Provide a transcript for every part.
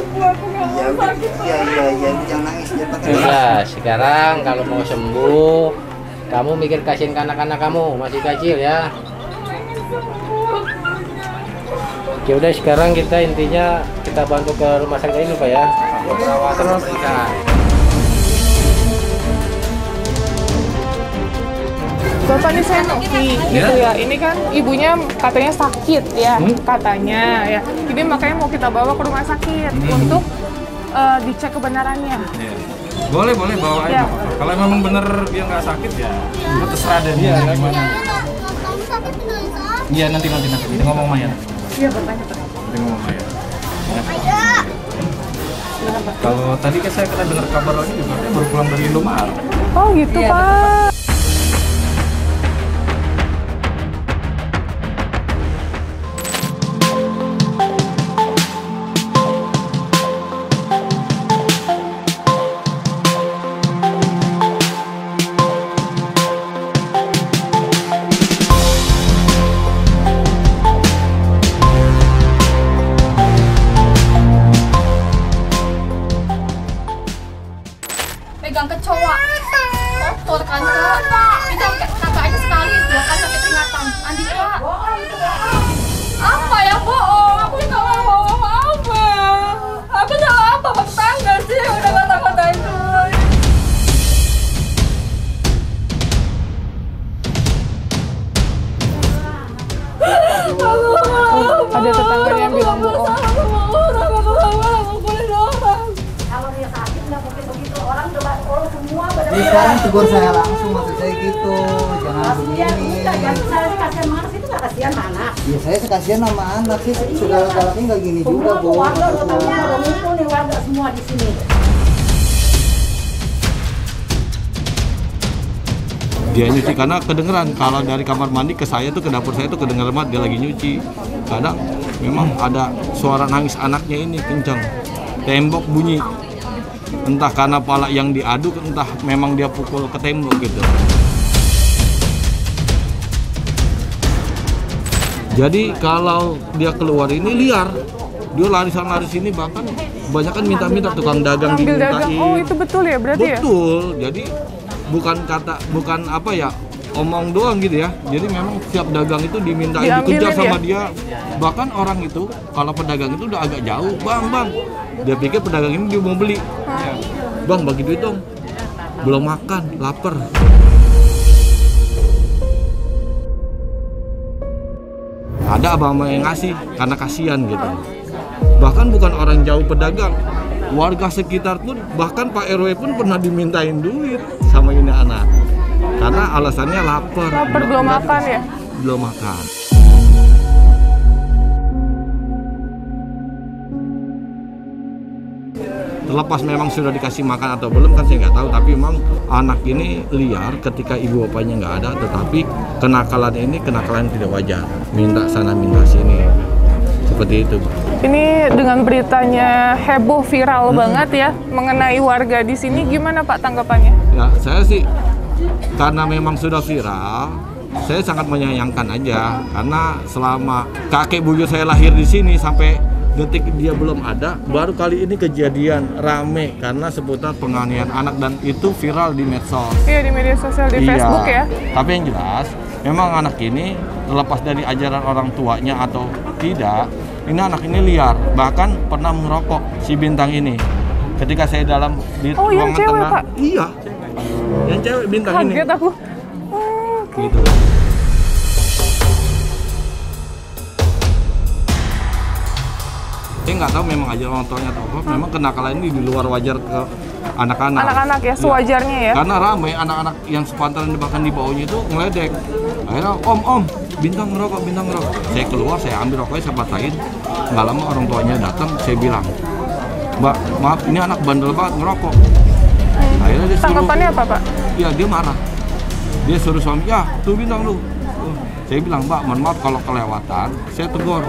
Iya, jangan nangis. Iya, sekarang kalau mau sembuh, kamu mikir kasihin ke anak-anak kamu, masih kecil ya. Oke, udah sekarang kita intinya kita bantu ke rumah sakit ini Pak ya. Terus Bapak ini saya Novi, gitu ya. Ini kan ibunya katanya sakit ya, katanya ya. Jadi makanya mau kita bawa ke rumah sakit untuk dicek kebenarannya. Ya. Boleh bawa aja. Ya. Kalau memang bener dia nggak sakit ya, terserah deh dia gimana. Iya nanti kita ngomong Maya. Iya bertanya Pak. Nanti ngomong Maya. Kalau tadi kan saya kena dengar kabar lagi juga dia baru pulang dari Indomaret. Oh gitu Pak. Pegang kecoa kotor kan Kak, pegang kakak aja sekali 2 kali sampai peringatan. Andika apa ya bohong, aku nggak mau bohong apa, aku salah apa tetangga sih udah kata-katain tuh. Ada tetangga yang bilang bohong. Kalau dia sakit nggak mungkin begitu, orang semua Ini sekarang tegur saya langsung, maksud saya gitu, jangan begini. saya kasihan mana sih, itu nggak kasihan mana? Ya saya kasihan sama anak sih, segala-galanya nggak gini juga, Bu. Warga udah ngumpul nih warga semua di sini. Dia nyuci karena kedengeran kalau dari kamar mandi ke saya tuh ke dapur saya tuh kedengeran banget dia lagi nyuci. Kadang memang ada suara nangis anaknya ini kencang. Tembok bunyi. Entah karena pala yang diaduk, entah memang dia pukul ke tembok gitu. Jadi kalau dia keluar ini liar, dia lari sana lari sini, bahkan kebanyakan minta-minta tukang dagang Ambil dimintain. dagang. Oh itu betul ya berarti ya? Betul. Jadi bukan apa ya omong doang gitu ya. Jadi memang setiap dagang itu dimintain dikejar sama dia. Bahkan orang itu kalau pedagang itu udah agak jauh, bang. Dia pikir pedagang ini dia mau beli. Bang bagi duit dong. Belum makan, lapar. Ada abang yang ngasih karena kasihan gitu. Bahkan bukan orang jauh pedagang, warga sekitar pun, bahkan Pak RW pun pernah dimintain duit sama ini anak. Karena alasannya lapar. Lapar belum makan ya? Belum makan. Terlepas memang sudah dikasih makan atau belum kan saya nggak tahu, tapi memang anak ini liar ketika ibu bapaknya nggak ada, tetapi kenakalan ini kenakalan tidak wajar, minta sana minta sini, seperti itu. Ini dengan beritanya heboh viral banget ya mengenai warga di sini, gimana Pak tanggapannya? Ya saya sih karena memang sudah viral, saya sangat menyayangkan aja karena selama kakek buyut saya lahir di sini sampai detik dia belum ada, baru kali ini kejadian rame karena seputar penganiayaan anak dan itu viral di medsos. Iya di media sosial, di Facebook ya. Tapi yang jelas, memang anak ini terlepas dari ajaran orang tuanya atau tidak, ini anak ini liar, bahkan pernah merokok si Bintang ini. Ketika saya dalam di yang ruangan cewek, tengah, Pak? iya, yang cewek Bintang ini. Kaget aku. Gitu. Saya nggak tahu memang ajaran orang tuanya atau apa, memang kenakalan ini di luar wajar ke anak-anak. Anak-anak ya, sewajarnya ya. Karena ramai anak-anak yang sepantaran bahkan di bawahnya itu ngeledek. Akhirnya, om, Bintang ngerokok. Saya keluar, saya ambil rokoknya, saya patahin. Nggak lama orang tuanya datang, saya bilang, Mbak, maaf, ini anak bandel banget ngerokok. Akhirnya dia suruh, tanggapannya apa Pak? Ya dia marah. Dia suruh suami, ya tuh Bintang lu. Saya bilang, Mbak, mohon maaf kalau kelewatan, saya tegur.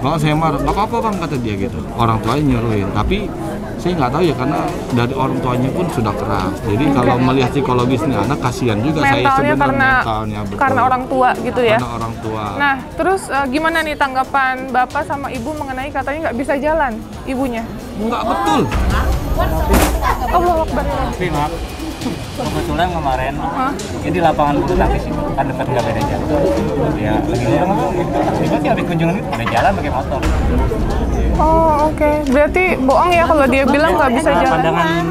Kalau saya marah, nggak apa-apa bang, kata dia gitu. Orang tuanya nyuruhin, tapi saya nggak tahu ya karena dari orang tuanya pun sudah keras. Jadi kalau melihat psikologisnya anak, kasihan juga saya Mentalnya sebenarnya karena betul. karena orang tua gitu ya. Karena orang tua. Nah, terus gimana nih tanggapan Bapak sama Ibu mengenai katanya nggak bisa jalan ibunya? Nggak betul. Allahu Akbar. Tapi maaf, kebetulan kemarin ini di lapangan bulu tangkis itu kan dekat nggak beda jalan. Ya lagi ngomong gitu. Tiba-tiba habis kunjungan itu udah jalan pakai motor. Oh oke. Berarti bohong ya kalau dia bilang nggak bisa jalan. Pandangan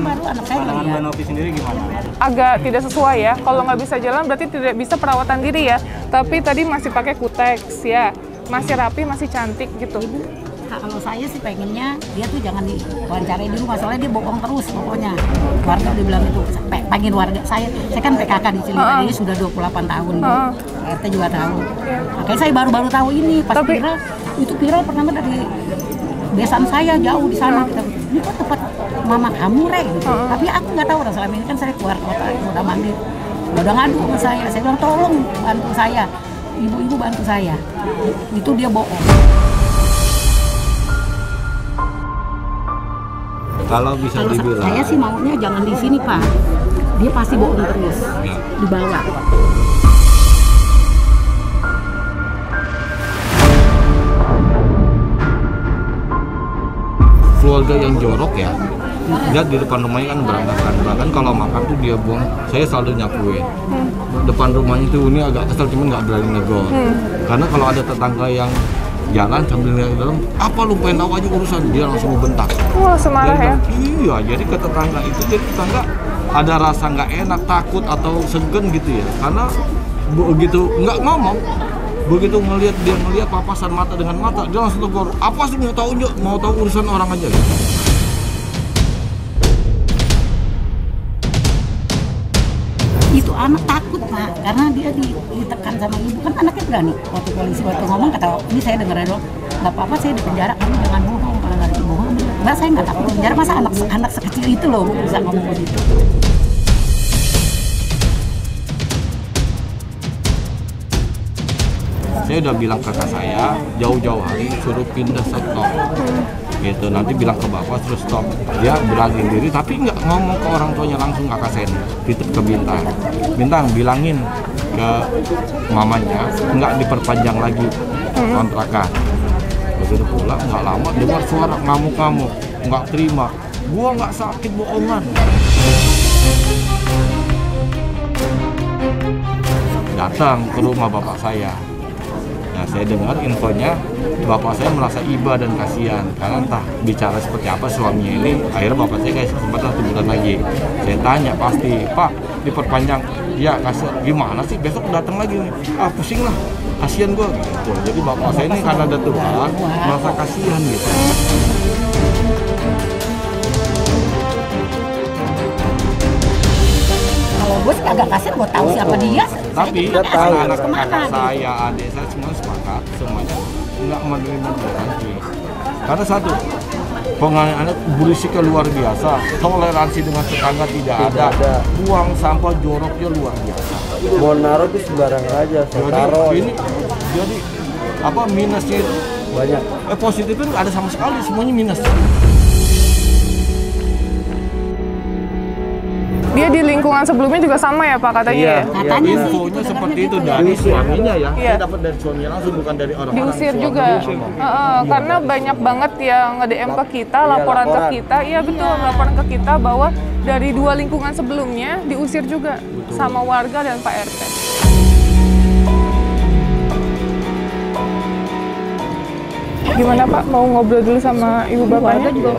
Mbak Novi sendiri gimana? Agak tidak sesuai ya. Kalau nggak bisa jalan berarti tidak bisa perawatan diri ya. Tapi tadi masih pakai kuteks ya. Masih rapi, masih cantik gitu. Kalau saya sih pengennya dia tuh jangan diwawancarai di rumah, soalnya dia bohong terus pokoknya. Warga udah bilang itu, panggil warga saya kan PKK di Cililitan ini sudah 28 tahun. RT juga tahu. Makanya saya baru-baru tahu ini, pas viral pertama dari besan saya jauh di sana. Ini kok tempat mama kamu Rek gitu. Tapi aku nggak tahu, selama ini kan saya keluar kota, udah mandiri. Udah ngadu sama saya bilang tolong bantu saya, ibu-ibu bantu saya. Itu dia bohong. Kalau bisa dibilang, saya sih maunya jangan di sini Pak. Dia pasti bohong terus. Dibawa. keluarga yang jorok ya, dia di depan rumahnya kan berantakan. Bahkan kalau makan tuh dia buang, saya selalu nyapuin. Depan rumahnya tuh ini agak kesel, cuman nggak berani negor. Karena kalau ada tetangga yang jalan sambil lihat dalam, apa lu pengen tahu aja urusan, dia langsung bentak. Wah, semarah ya? Iya, jadi ke tetangga itu, jadi tetangga ada rasa nggak enak, takut atau segen gitu ya. Karena begitu nggak ngomong, begitu dia ngelihat papasan mata dengan mata, dia langsung tegur, apa sih mau tahu urusan orang aja gitu. Itu anak takut Pak, karena dia ditekan sama ibu, kan anaknya berani. Waktu polisi ngomong kata, ini saya dengar dulu, nggak apa-apa saya di penjara, kamu jangan bohong, kalau nggak bohong. Enggak, saya nggak takut penjara, masa anak sekecil itu loh bisa ngomong begitu. Saya udah bilang ke kakak saya jauh-jauh hari suruh pindah stop gitu, nanti bilang ke bapak terus stop. Dia beragin diri tapi nggak ngomong ke orang tuanya langsung, kakak saya titip ke Bintang bilangin ke mamanya nggak diperpanjang lagi kontrakan. Begitu pulang nggak lama dengar suara ngamuk-ngamuk, nggak terima, gua nggak sakit bohongan. Datang ke rumah bapak saya. Nah, saya dengar infonya bapak saya merasa iba dan kasihan karena entah bicara seperti apa suaminya ini. Akhirnya bapak saya kayak kesempatan 1 bulan lagi. Saya tanya pasti, Pak diperpanjang? Ya, kasih gimana sih, besok datang lagi nih. Ah, pusing lah, kasihan gua gitu. Jadi bapak saya ini karena ada Tuhan merasa kasihan gitu. Gue sih agak kasihan, gue tahu siapa dia. Tapi anak-anak kakak saya, adik saya semua sepakat, semuanya nggak menerima dia lagi. Karena satu, penganiayaan berisiknya luar biasa, toleransi dengan tetangga tidak ada, buang sampah joroknya luar biasa. Mau naruh itu sembarang aja, saya taruh. Jadi apa minusnya itu Banyak. Positifnya nggak ada sama sekali, semuanya minus. Dia di lingkungan sebelumnya juga sama ya Pak katanya ya? Katanya sih, infonya seperti itu dari suaminya ya. Iya. Saya dapat dari suaminya langsung, bukan dari orang-orang. Diusir juga. Karena banyak banget yang nge-DM ke kita, laporan ke kita. Iya betul, laporan ke kita bahwa dari 2 lingkungan sebelumnya diusir juga sama warga dan Pak RT. Gimana Pak, mau ngobrol dulu sama ibu bapaknya? juga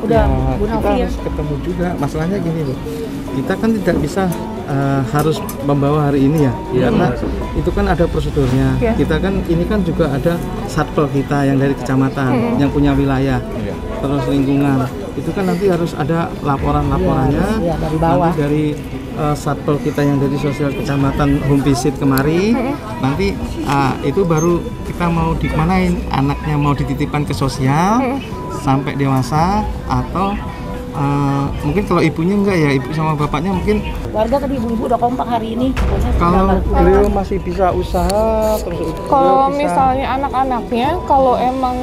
udah Bu kita Novi ya. harus ketemu juga. Masalahnya gini loh, kita kan tidak bisa harus membawa hari ini ya, karena itu kan ada prosedurnya. Kita kan ini kan juga ada satpol kita yang dari kecamatan yang punya wilayah, terus lingkungan itu kan nanti harus ada laporannya dari bawah. nanti dari satpol kita yang dari sosial kecamatan home visit kemari. Nanti itu baru kita mau dikemanain, anaknya mau dititipkan ke sosial sampai dewasa atau mungkin kalau ibunya enggak ya, ibu sama bapaknya mungkin. Warga tadi ibu-ibu udah kompak hari ini. Kalau beliau masih bisa usaha terus. Kalau misalnya anak-anaknya, kalau emang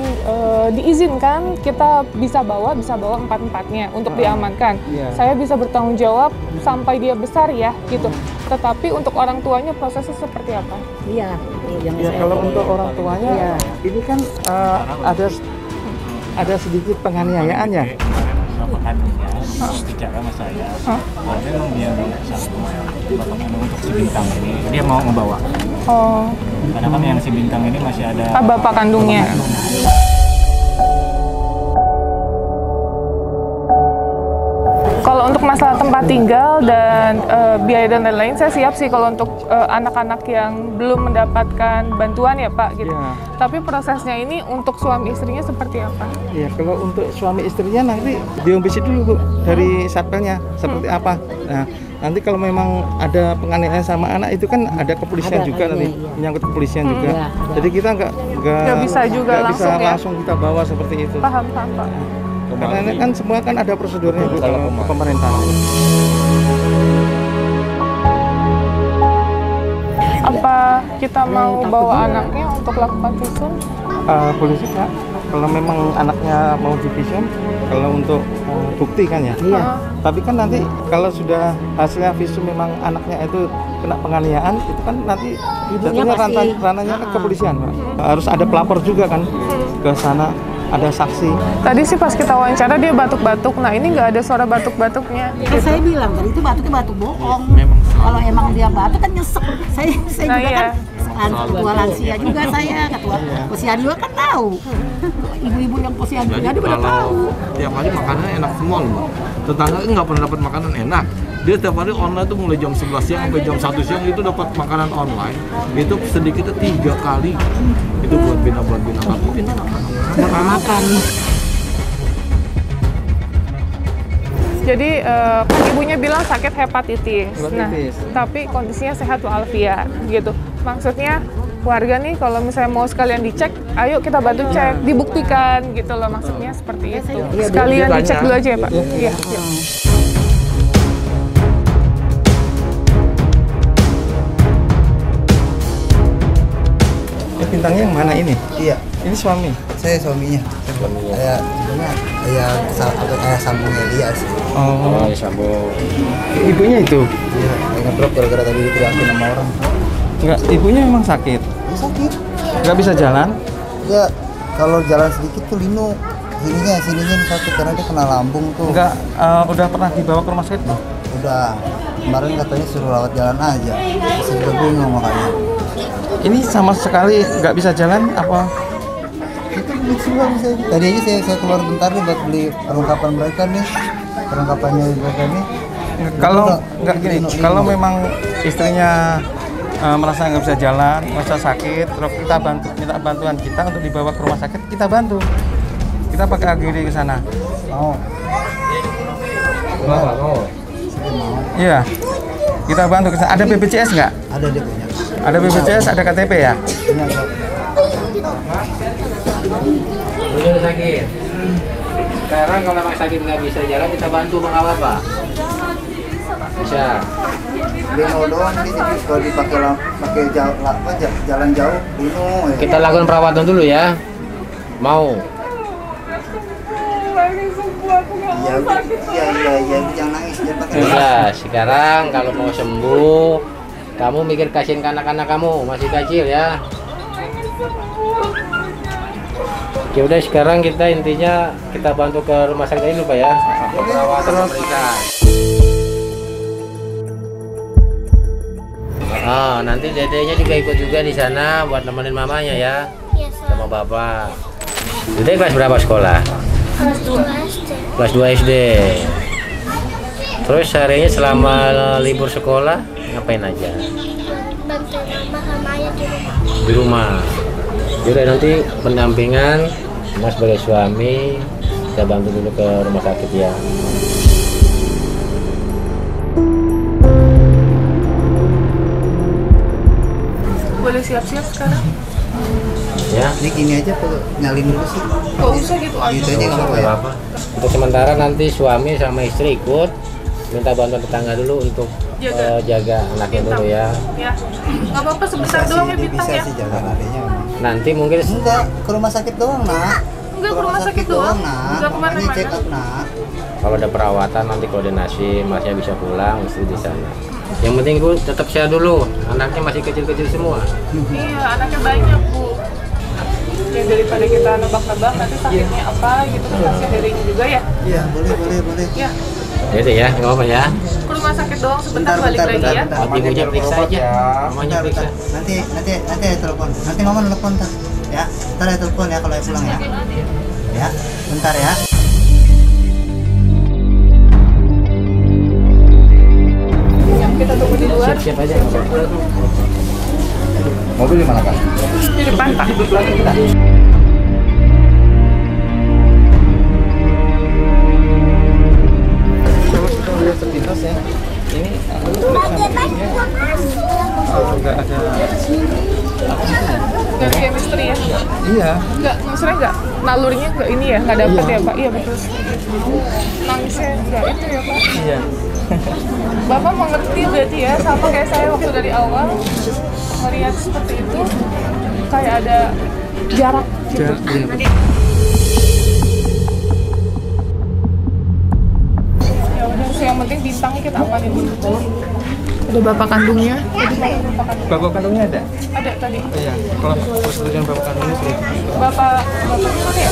diizinkan, kita bisa bawa empat-empatnya untuk diamankan. Saya bisa bertanggung jawab sampai dia besar ya, gitu. Tetapi untuk orang tuanya prosesnya seperti apa? Iya. Ya kalau untuk orang tuanya, ini kan ada sedikit penganiayaan ya. Bicara sama saya, memang dia untuk si Bintang ini dia mau ngebawa. Karena kan yang si Bintang ini masih ada bapak kandungnya. Kalau untuk masalah tempat tinggal dan biaya dan lain-lain, saya siap sih kalau untuk anak-anak yang belum mendapatkan bantuan ya Pak gitu. Tapi prosesnya ini untuk suami istrinya seperti apa? Ya kalau untuk suami istrinya nanti diombisi dulu Bu dari satpelnya seperti apa. Nah nanti kalau memang ada penganiayaan sama anak itu kan ada kepolisian juga nanti menyangkut kepolisian juga. Jadi kita nggak bisa juga langsung kita bawa seperti itu. Paham Pak. Karena ini kan semua kan ada prosedurnya Bu kalau ke pemerintahan. Apa kita mau bawa anaknya untuk lakukan visum? Boleh sih Kak. Kalau memang anaknya mau di visum, kalau untuk bukti kan ya. Tapi kan nanti kalau sudah hasilnya visum memang anaknya itu kena penganiayaan, itu kan nanti jatuhnya ranahnya ke kepolisian Pak. Harus ada pelapor juga kan ke sana. Ada saksi. Tadi sih pas kita wawancara dia batuk-batuk. Nah ini nggak ada suara batuk-batuknya. Gitu. Saya bilang tadi itu batuknya batuk bohong. Kalau emang dia batuk kan nyesek. Saya juga kan ketua lansia juga saya, ketua posyandu kan tahu. Ibu-ibu yang posyandu dia udah tahu. Tiap hari makanannya enak semua loh Mbak. Tetangga nggak pernah dapat makanan enak. Dia setiap hari online tuh mulai jam 11 siang sampai jam 1 siang itu dapat makanan online. Itu sedikitnya 3 kali. Itu buat bina makan. Jadi ibunya bilang sakit hepatitis. Nah, tapi kondisinya sehat walafiat gitu. Maksudnya warga nih kalau misalnya mau sekalian dicek, ayo kita bantu cek, dibuktikan gitu loh, maksudnya seperti itu. Sekalian dicek dulu aja ya Pak. Iya. Bintangnya yang mana ini? Iya. Ini suami? Saya suaminya. Ayah sambungnya dia sih. Oh, sambung. Ibunya itu? Iya, ngedrop gara-gara tadi diteriakin sama orang. Enggak, ibunya memang sakit? Ya, sakit. Nggak bisa jalan? Ya, kalau jalan sedikit tuh linu. Sininya sakit karena dia kena lambung tuh. Enggak, udah pernah dibawa ke rumah sakit belum? Udah. Kemarin katanya suruh rawat jalan aja. Masih juga bingung makanya. Ini sama sekali nggak bisa jalan apa? Itu juga bisa. Tadi aja saya keluar bentar nih buat beli perlengkapan mereka nih. Perlengkapannya mereka nih. Kalau nggak gini, kalau memang istrinya merasa nggak bisa jalan, merasa sakit, terus kita minta bantuan kita untuk dibawa ke rumah sakit, kita bantu. Kita pakai AGD ke sana. Mau? Iya. Kita bantu ke sana. Ada BPJS nggak? Ada dia punya. Ada BPJS, ada KTP ya? Udah sakit. Sekarang kalau memang sakit nggak bisa jalan, kita bantu Bang Pak. Bisa. Dia mau doang nih, jadi kalau dipakai jalan jauh, bingung. Kita lakukan perawatan dulu ya. Mau? Iya, jangan nangis. Udah, sekarang kalau mau sembuh, kamu mikir kasihin ke anak-anak kamu, masih kecil ya. Ya udah, sekarang kita intinya kita bantu ke rumah sakit ini Pak ya. Perawatan pemeriksaan. Oh, nanti dedenya juga ikut juga di sana buat nemenin mamanya ya. Sama bapak. Dede kelas berapa sekolah? Kelas 2 SD. Kelas 2 SD. Terus harinya selama libur sekolah ngapain aja? Bantuin mama sama ayah di rumah. Di rumah. Yaudah, nanti pendampingan Mas sebagai suami kita bantu dulu ke rumah sakit ya. Boleh siap-siap sekarang? Ya. Ini gini aja kok nyalin dulu sih. Gak usah gitu aja. Gitu aja nggak apa-apa ya. Apa? Untuk sementara nanti suami sama istri ikut minta bantuan tetangga dulu untuk jaga anaknya dulu ya. Ya. Nggak apa-apa sebentar doang ya Bintang Bisa ya. sih jalan adanya. Nanti mungkin Enggak, ke rumah sakit doang, Nak. Enggak ke rumah sakit doang. Nak. Enggak Makanya kemana-mana. check up, Nak. kalau ada perawatan nanti koordinasi, masnya bisa pulang, istri di sana. Yang penting Bu tetap sehat dulu. Anaknya masih kecil-kecil semua. Iya, anaknya banyak Bu. Ya daripada kita nebak-nebak nanti sakitnya apa gitu, kasihan dirinya juga ya. Iya, boleh. Ya, Gitu ya, nggak apa-apa ya. ke rumah sakit doang sebentar balik lagi ya. Ibunya periksa aja, mamanya periksa. Nanti ya telepon. Nanti mama telepon ntar. Ya, ntar ya telepon ya kalau ya pulang ya. Ya, bentar ya. Kita tunggu di luar. Siap aja. Mobil di mana, Kak? Di depan Pak. Kalau sudah lihat sepintas ya, ini nggak ada Dari chemistry ya. iya Enggak, maksudnya enggak nalurinya enggak ini ya, enggak dapat ya Pak. Iya betul. Nangisnya enggak itu ya Pak. iya Bapak mengerti berarti ya, sama kayak saya waktu dari awal melihat seperti itu, kayak ada jarak gitu. Ya udah, yang penting bintangnya kita amanin dulu. Ada bapak kandungnya. bapak kandungnya ada. Ada tadi. Iya, kalau persetujuan bapak kandungnya sudah. Bapak mana ya?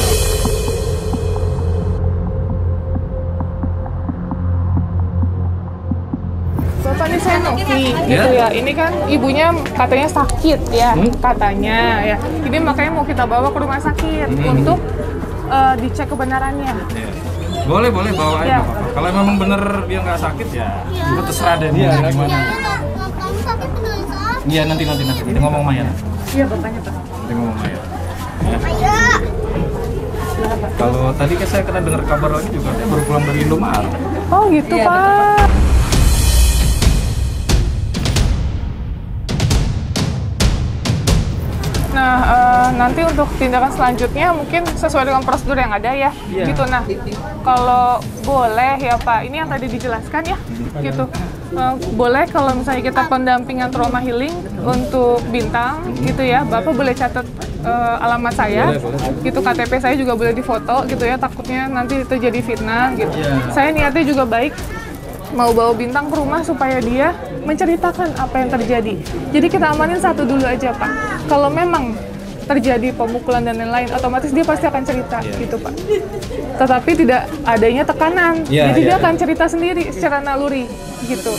Bapak ini saya Novi, gitu ya. Ini kan ibunya katanya sakit ya, katanya ya. Ini makanya mau kita bawa ke rumah sakit untuk dicek kebenarannya. Boleh bawa aja. Ya. Kalau memang bener dia nggak sakit ya, itu terserah deh dia gimana. Kamu sakit dari saat? Iya nanti kita ngomong Maya. Iya bapaknya Pak. Kita ngomong Maya. Ayo. Kalau tadi kan saya kena dengar kabar lagi juga dia baru pulang dari Indomaret. Oh gitu Pak. Nah, nanti untuk tindakan selanjutnya mungkin sesuai dengan prosedur yang ada ya, gitu. Nah, kalau boleh ya Pak, ini yang tadi dijelaskan ya, gitu. Boleh kalau misalnya kita pendampingan trauma healing untuk Bintang, gitu ya, Bapak boleh catat alamat saya, gitu. KTP saya juga boleh difoto, gitu ya. Takutnya nanti terjadi fitnah, gitu. Saya niatnya juga baik, mau bawa Bintang ke rumah supaya dia menceritakan apa yang terjadi. Jadi kita amanin satu dulu aja Pak. Kalau memang terjadi pemukulan dan lain-lain, otomatis dia pasti akan cerita gitu Pak. Tetapi tidak adanya tekanan. Jadi dia akan cerita sendiri secara naluri gitu.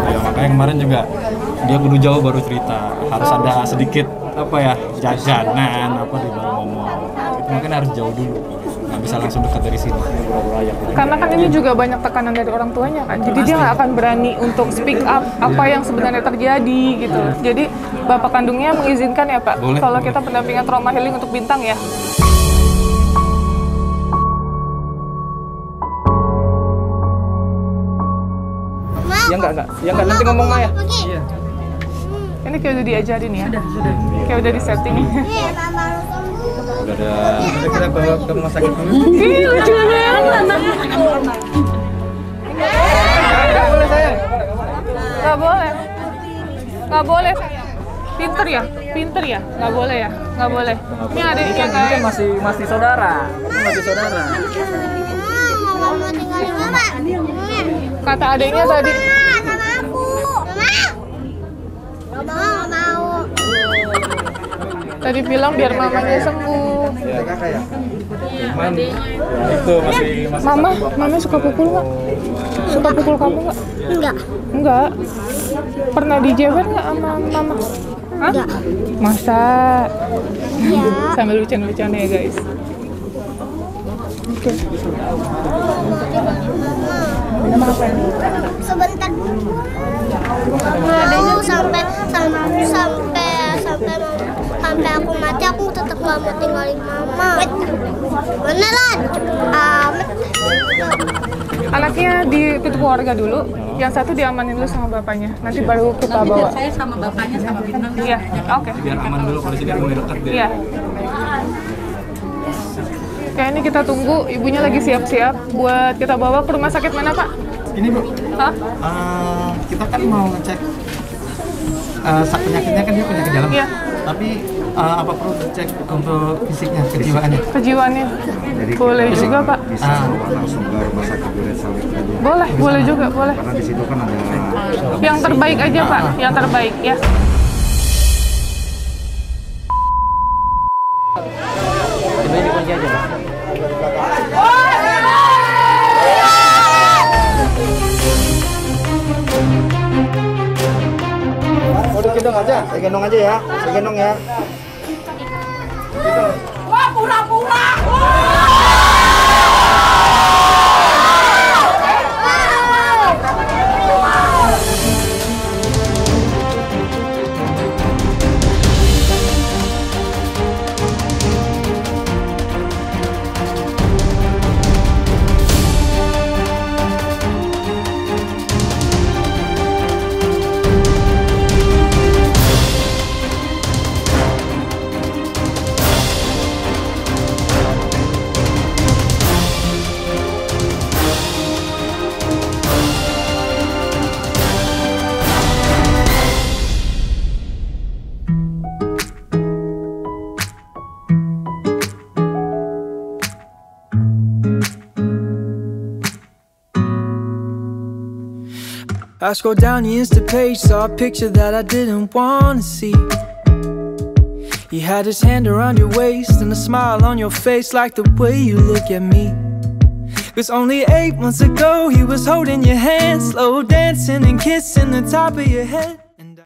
Ya makanya kemarin juga dia kudu jauh baru cerita. Harus ada sedikit apa ya jajanan apa dia baru ngomong. Itu makanya harus jauh dulu. Nggak bisa langsung dekat dari sini. Karena kan ini juga banyak tekanan dari orang tuanya kan. Jadi dia nggak akan berani untuk speak up apa yang sebenarnya terjadi gitu. Jadi bapak kandungnya mengizinkan ya Pak. Kalau kita pendampingan trauma healing untuk Bintang ya. Ya enggak nanti ngomong Maya. Iya. Ini kayak udah diajarin ya. Sudah. Kayak udah disetting. Udah ada. Udah kita bawa ke rumah sakit dulu. Ih, lucu banget. Enggak boleh saya. Nggak boleh. Nggak boleh sayang. Pinter ya? Nggak boleh ya? Nggak boleh. Ini adiknya Ini kan guys. masih saudara. Ini masih saudara. Mama mau tinggalin mama. Kata adiknya tadi. Sama aku. Mama. Nggak mau. Tadi bilang biar mamanya sembuh. Ada kakak ya? Cuman itu masih Mama suka pukul nggak? Suka pukul kamu nggak? Enggak. Pernah dijewer nggak sama mama? Hah? Enggak. Masa? Iya. Sambil lucu-lucuan ya guys. Oke. Sebentar. Mau sampai aku mati aku tetap gak mau tinggalin mama. Beneran? Amat. Anaknya ditutup keluarga dulu, yang satu diamanin dulu sama bapaknya. Nanti baru kita bawa. Saya sama bapaknya sama Bintang. Iya, oke. Biar aman dulu kalau sini mulai dekat dia. Iya. Kayak ini kita tunggu, ibunya lagi siap-siap buat kita bawa ke rumah sakit mana, Pak? Ini Bu, Hah? kita kan mau ngecek penyakitnya kan dia penyakit dalam. Iya. Tapi apa perlu cek untuk fisiknya, kejiwaannya? Kejiwaannya. Boleh juga, Pak. Bisa langsung ke rumah sakit Duren Sawit aja. Boleh, boleh juga, boleh. Karena di situ kan ada Yang terbaik aja, Pak. Yang terbaik, ya. Coba dikunci aja, Pak. Udah gendong aja, saya gendong aja ya, saya gendong ya. Wah, pura-pura. I scrolled down the Insta page, saw a picture that I didn't wanna see. He had his hand around your waist and a smile on your face, like the way you look at me. 'Cause only 8 months ago he was holding your hand, slow dancing and kissing the top of your head.